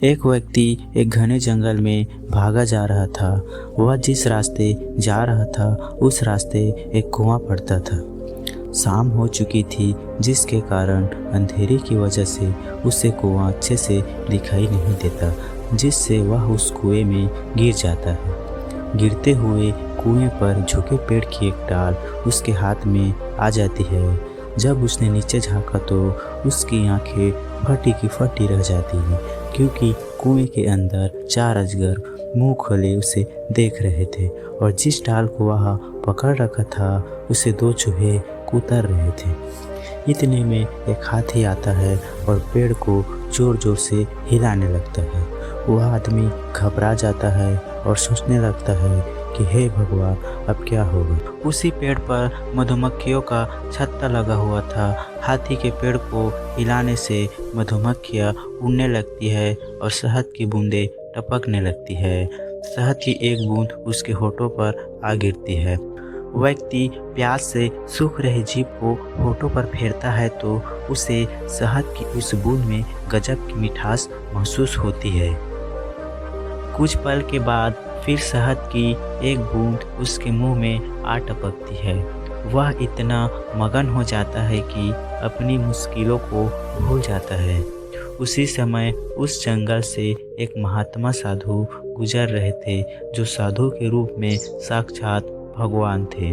एक व्यक्ति एक घने जंगल में भागा जा रहा था। वह जिस रास्ते जा रहा था उस रास्ते एक कुआं पड़ता था। शाम हो चुकी थी, जिसके कारण अंधेरे की वजह से उसे कुआं अच्छे से दिखाई नहीं देता, जिससे वह उस कुएं में गिर जाता है। गिरते हुए कुएं पर झुके पेड़ की एक डाल उसके हाथ में आ जाती है। जब उसने नीचे झाँका तो उसकी आंखें फटी की फटी रह जाती हैं, क्योंकि कुएं के अंदर 4 अजगर मुंह खोले उसे देख रहे थे और जिस डाल को वह पकड़ रखा था उसे 2 चूहे कुतर रहे थे। इतने में एक हाथी आता है और पेड़ को जोर जोर से हिलाने लगता है। वह आदमी घबरा जाता है और सोचने लगता है कि हे भगवान, अब क्या होगा। उसी पेड़ पर मधुमक्खियों का छत्ता लगा हुआ था। हाथी के पेड़ को हिलाने से मधुमक्खियाँ उड़ने लगती है और शहद की बूंदें टपकने लगती है। शहद की एक बूंद उसके होठों पर आ गिरती है। व्यक्ति प्यास से सूख रहे जीभ को होठों पर फेरता है तो उसे शहद की उस बूंद में गजब की मिठास महसूस होती है। कुछ पल के बाद फिर शहद की एक बूंद उसके मुंह में आ टपकती है। वह इतना मगन हो जाता है कि अपनी मुश्किलों को भूल जाता है। उसी समय उस जंगल से एक महात्मा साधु गुजर रहे थे, जो साधु के रूप में साक्षात भगवान थे।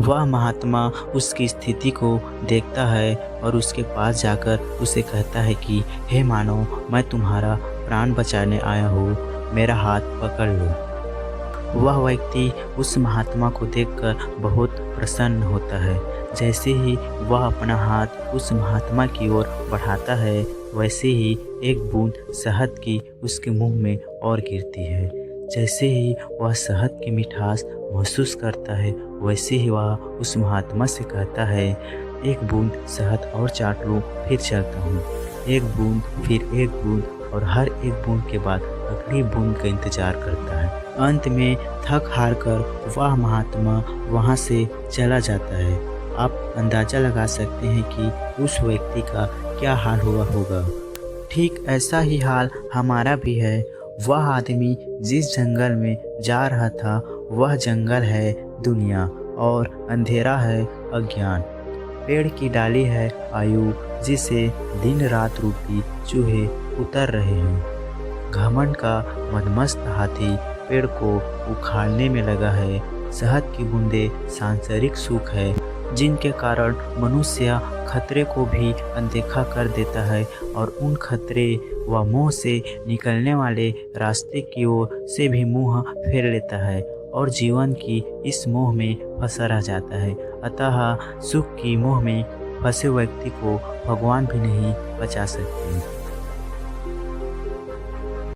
वह महात्मा उसकी स्थिति को देखता है और उसके पास जाकर उसे कहता है कि हे मानव, मैं तुम्हारा प्राण बचाने आया हूँ, मेरा हाथ पकड़ लो। वह व्यक्ति उस महात्मा को देखकर बहुत प्रसन्न होता है। जैसे ही वह अपना हाथ उस महात्मा की ओर बढ़ाता है, वैसे ही एक बूंद शहद की उसके मुंह में और गिरती है। जैसे ही वह शहद की मिठास महसूस करता है, वैसे ही वह उस महात्मा से कहता है, एक बूंद शहद और चाट लूँ, फिर चलता हूँ। एक बूंद, फिर एक बूंद और हर एक बूंद के बाद अगली बूंद का इंतजार करता है। अंत में थक हार कर वह महात्मा वहाँ से चला जाता है। आप अंदाज़ा लगा सकते हैं कि उस व्यक्ति का क्या हाल हुआ होगा। ठीक ऐसा ही हाल हमारा भी है। वह आदमी जिस जंगल में जा रहा था, वह जंगल है दुनिया और अंधेरा है अज्ञान। पेड़ की डाली है आयु, जिसे दिन रात रूपी चूहे उतर रहे हैं। घमंड का मदमस्त हाथी पेड़ को उखाड़ने में लगा है। शहद की बूंदें सांसारिक सुख है, जिनके कारण मनुष्य खतरे को भी अनदेखा कर देता है और उन खतरे व मोह से निकलने वाले रास्ते की ओर से भी मुंह फेर लेता है और जीवन की इस मोह में फंसा रह जाता है। अतः सुख की मोह में फंसे व्यक्ति को भगवान भी नहीं बचा सकते।